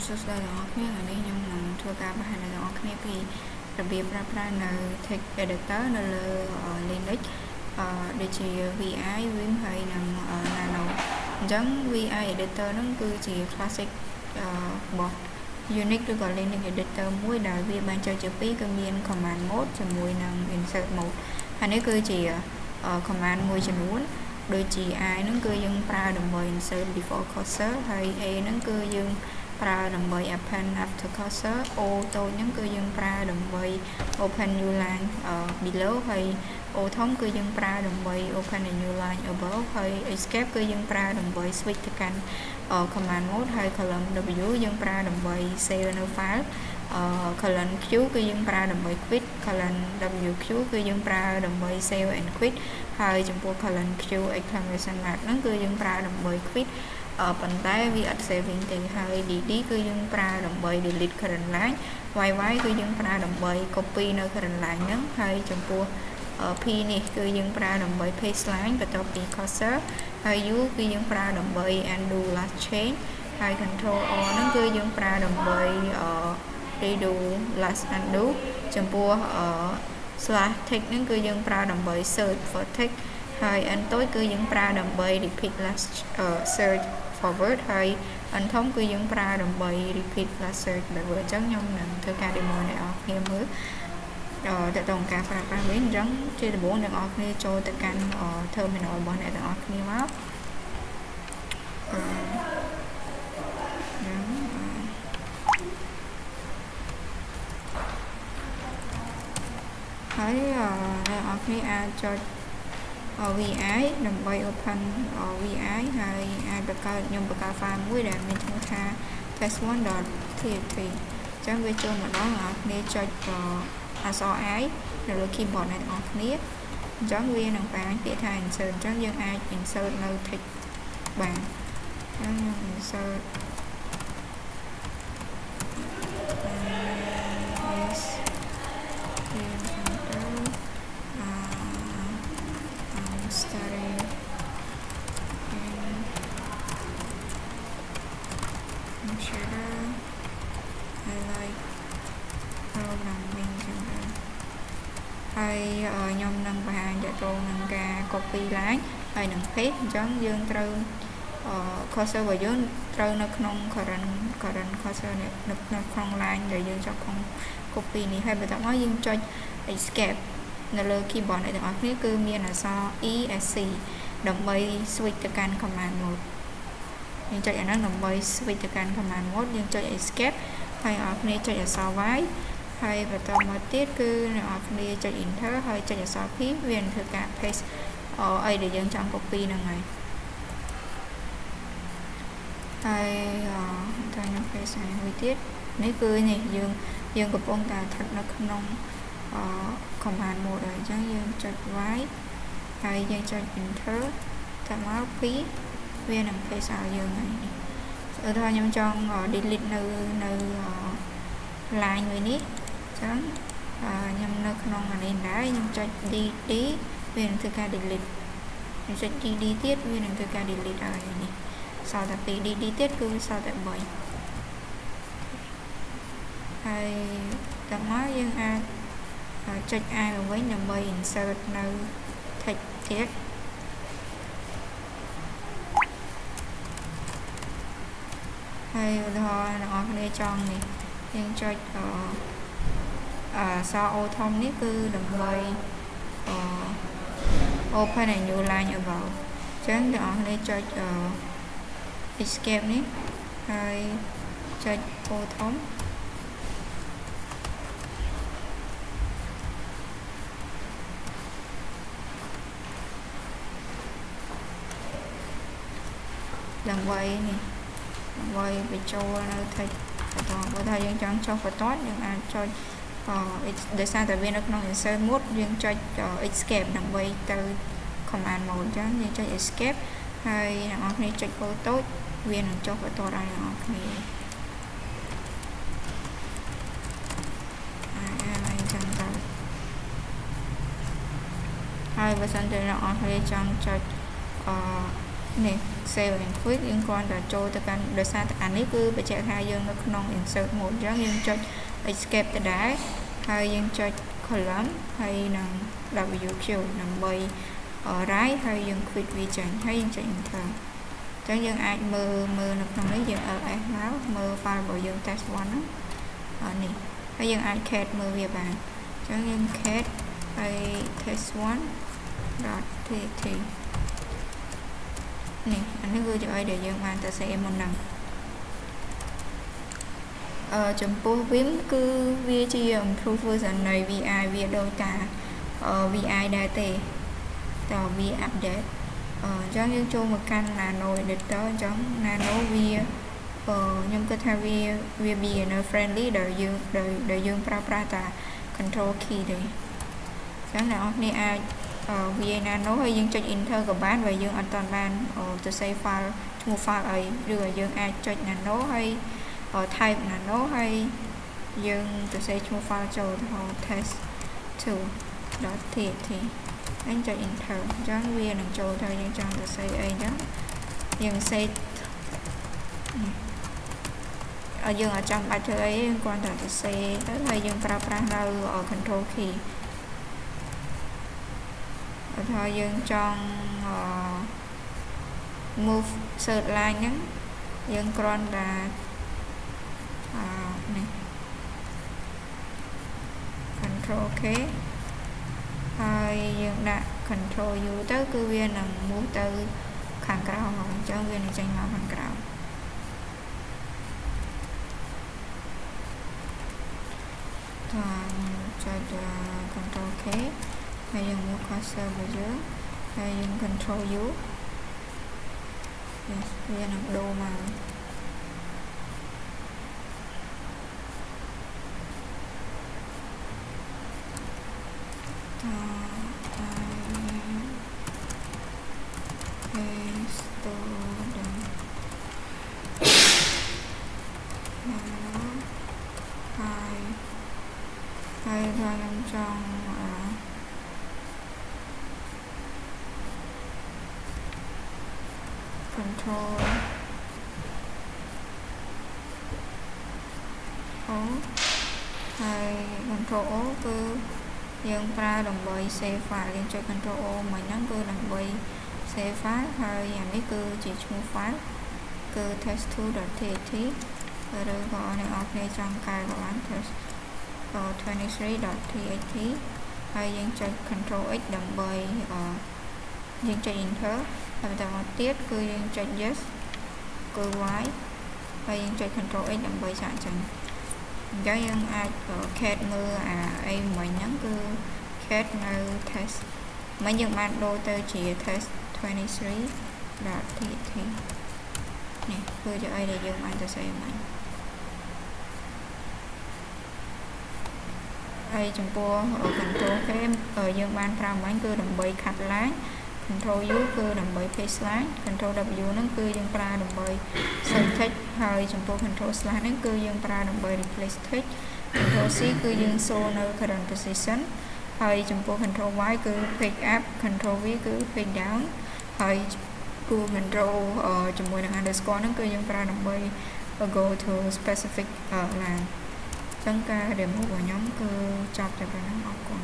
សួស្តីទាំងអស់គ្នាថ្ងៃនេះខ្ញុំនឹងធ្វើការបង្ហាញដល់អ្នកនរគ្នាពីរបៀបប្រើប្រាស់នៅ text editor នៅលើ Linux ដូចជា VI Vim ហើយនិង Nano អញ្ចឹង VI editor ហ្នឹងគឺជា classic របស់ Unix ឬក៏ Linux editor មួយដែលវាបែងចែកជាពីរគឺមាន command mode ជាមួយនឹង insert mode ហើយនេះគឺជា command មួយចំនួនដូចជា I ហ្នឹងគឺយើងប្រើដើម្បី insert before cursor ហើយ A ហ្នឹងគឺយើងប្រើដើម្បី append after cursor O តូចហ្នឹងគឺយើងប្រើដើម្បី open new line below ហើយ O ធំគឺយើងប្រើដើម្បី open a new line above ហើយ escape គឺយើងប្រើដើម្បី switch ទៅកាន់ command mode ហើយ column W យើងប្រើដើម្បី save នៅ file column Q គឺយើងប្រើដើម្បី quit column WQ គឺយើងប្រើដើម្បី save and quit ហើយចំពោះ column Q exclamation mark ហ្នឹងគឺយើងប្រើដើម្បី quit ប៉ុន្តែវាអត់ saving ទេហើយ DD គឺយើងប្រើដើម្បី delete current line YY គឺយើងប្រើដើម្បី copy នៅ current line ហ្នឹងហើយចំពោះ P នេះគឺយើងប្រើដើម្បី paste line បន្ទាប់ពី cursor ហើយ U គឺយើងប្រើដើម្បី undo last change ហើយ control O ហ្នឹងគឺយើងប្រើដើម្បី redo last undo ចំពោះ slash text ហ្នឹងគឺយើងប្រើដើម្បី search for text ហើយ n តូចគឺយើងប្រើដើម្បី repeat last search forward ហើយ n ធំគឺយើងប្រើដើម្បី repeat last search backward អញ្ចឹងខ្ញុំនឹងធ្វើការ demo អ្នកនរគ្នាមើលតើតើការប្រើប្រាស់វិញអញ្ចឹងជាដំបូងអ្នកនរគ្នាចូលទៅកាន់ terminal របស់អ្នកទាំងអស់គ្នាមកហើយអ្នកនរគ្នាអាចចុច VI ដើម្បី open VI ហើយអាចខ្ញុំបង្កើត file មួយដែលមានឈ្មោះថា test1.txt អញ្ចឹងវាចូលមកដល់អ្នកនរគ្នាចុចអក្សរ I នៅលើ keyboard អ្នកនរគ្នាអញ្ចឹងវានឹងបានពាក្យថា insert អញ្ចឹងយើងអាច insert នៅ text បានអញ្ចឹង insertហើយខ្ញុំនឹងបង្ហាញតទៅនឹងការ copy line ហើយនឹង paste អញ្ចឹងយើងត្រូវ cursor របស់យើងត្រូវនៅក្នុង current cursor នៅក្នុង line ដែលយើងចង់ copy នេះហើយបន្ទាប់មកយើងចុច escape នៅលើ keyboard អ្នកទាំងអស់គ្នាគឺមានអក្សរ ESC ដើម្បី switch ទៅកាន់ command mode យើងចុចអាហ្នឹងដើម្បី switch ទៅកាន់ command mode យើងចុច escape ហើយអ្នកគ្នាចុចអក្សរ Y ហើយបន្តមកទៀតគឺអ្នកនរគ្នាចុច enter ហើយចុចអក្សរ P វានឹងធ្វើការ paste អីដែលយើងចង់ copy ហ្នឹងហើយហើយតែខ្ញុំ paste មួយទៀតនេះគឺនេះយើងកំពុងតែស្ថិតនៅក្នុង command mode ហើយអញ្ចឹងយើងចុច Y ហើយយើងចុច enter តែមក P វានឹង paste ឲ្យយើងហើយនេះឧទាហរណ៍ខ្ញុំចង់ delete នៅ line មួយនេះចឹងខ្ញុំនៅក្នុងអានេះដែរខ្ញុំចុច DD វានឹងធ្វើការ delete ខ្ញុំចុច DD ទៀតវានឹងធ្វើការ delete ឲ្យនេះសល់តែ2 DD ទៀតគឺសល់តែ3ហើយតមកយើងអាចចុច I មកវិញដើម្បី insert នៅ text ទៀតហើយឧទាហរណ៍អ្នកនរគ្នាចង់នេះយើងចុចអក្សរ O ធំនេះគឺដើម្បី open a new line above អញ្ចឹងអ្នកនរគ្នាចុច escape នេះហើយចុច O ធំដើម្បីនេះដើម្បីបញ្ចូលនៅ text បើថាយើងចង់ចុះបន្ទាត់យើងអាចចុចដោយសារតែវានៅក្នុង insert mode យើងចុច escape ដើម្បីទៅ command mode អញ្ចឹងយើងចុច escape ហើយអ្នកនរគ្នាចុច O តូចវានឹងចុះបន្ទាត់ឲ្យអ្នកនរគ្នាអញ្ចឹងទៅហើយបើសិនជាអ្នកនរគ្នាចង់ចុច này save and quit យើងគ្រាន់តែចូលទៅកាន់ដោយសារតែអានេះគឺបញ្ជាក់ថាយើងនៅក្នុង insert mode អញ្ចឹងយើងចុច escape ទៅដែរហើយយើងចុច column ហើយនឹង WQ ដើម្បី write ហើយយើង quit វាចេញហើយយើងចុច enter អញ្ចឹងយើងអាចមើលនៅក្នុងនេះយើង ls មកមើល file របស់យើង test1 ហ្នឹងនេះហើយយើងអាច cat មើលវាបានអញ្ចឹងយើង cat ហើយ test1.txt នេះអានេះគឺជាអីដែលយើងបានទៅសេមុនហ្នឹងចំពោះ Vim គឺវាជា improve version នៃ VI វាដូចតា VI ដែរទេតើវា update អញ្ចឹងយើងចូលមកកាន់ Nano Editor អញ្ចឹង Nano វាខ្ញុំគិតថាវា beginner friendly ដែលយើងប្រើប្រាស់តា control key ទេអញ្ចឹងអ្នកនរគ្នាអាចវា Nano ហើយយើងចុច enter ក៏បានបើយើងអត់ទាន់បានទៅ save file ឈ្មោះ file អីឬក៏យើងអាចចុច Nano ហើយ type Nano ហើយយើងទៅ save ឈ្មោះ file ចូលទៅ test2.txt ហើយចុច enter អញ្ចឹងវានឹងចូលទៅយើងចង់ទៅ save អីអញ្ចឹងយើង save យើងអត់ចាំបាច់ធ្វើអីយើងគ្រាន់តែទៅ save ទៅហើយយើងប្រើប្រាស់នៅ control key ថាយើងចង់ move search line ហ្នឹងយើងគ្រាន់តែនេះ control K ហើយយើងដាក់ control U ទៅគឺវានឹង move ទៅខាងក្រោមអញ្ចឹងវានឹងចេញមកខាងក្រោមចុច control K ហើយយើងមក cursor របស់យើងហើយយើង control U វានឹងដូរមកហើយខ្ញុំចង់ control O ហើយ control O គឺយើងប្រើដើម្បី save file យើងចុច control O មួយហ្នឹងគឺដើម្បី save file ហើយអានេះគឺជាឈ្មោះ file គឺ test2.txt ឬក៏អ្នកនរគ្នាចង់កែក៏បាន test23.txt ហើយយើងចុច control X ដើម្បីយើងចុច enter ហើយបន្តមកទៀតគឺយើងចុច yes គឺ y ហើយយើងចុច control X ដើម្បីចាក់ចេញអញ្ចឹងយើងអាច cat មើលអីមិញហ្នឹងគឺ cat នៅ test មិញយើងបានដូរទៅជា test23.txt នេះគឺជាអីដែលយើងបានទៅសេមិញហើយចំពោះ control K យើងបានប្រើមិញគឺដើម្បី cut line control U គឺដើម្បី paste line control W ហ្នឹងគឺយើងប្រើដើម្បី save text ហើយចំពោះ control slash ហ្នឹងគឺយើងប្រើដើម្បី replace text control C គឺយើងសូនៅ current position ហើយចំពោះ control Y គឺ pick up control V គឺ pick down ហើយគូ control ជាមួយនឹង underscore ហ្នឹងគឺយើងប្រើដើម្បី go to specific line អញ្ចឹងការ demo របស់ខ្ញុំគឺចប់តែប៉ុណ្ណឹងអរគុណ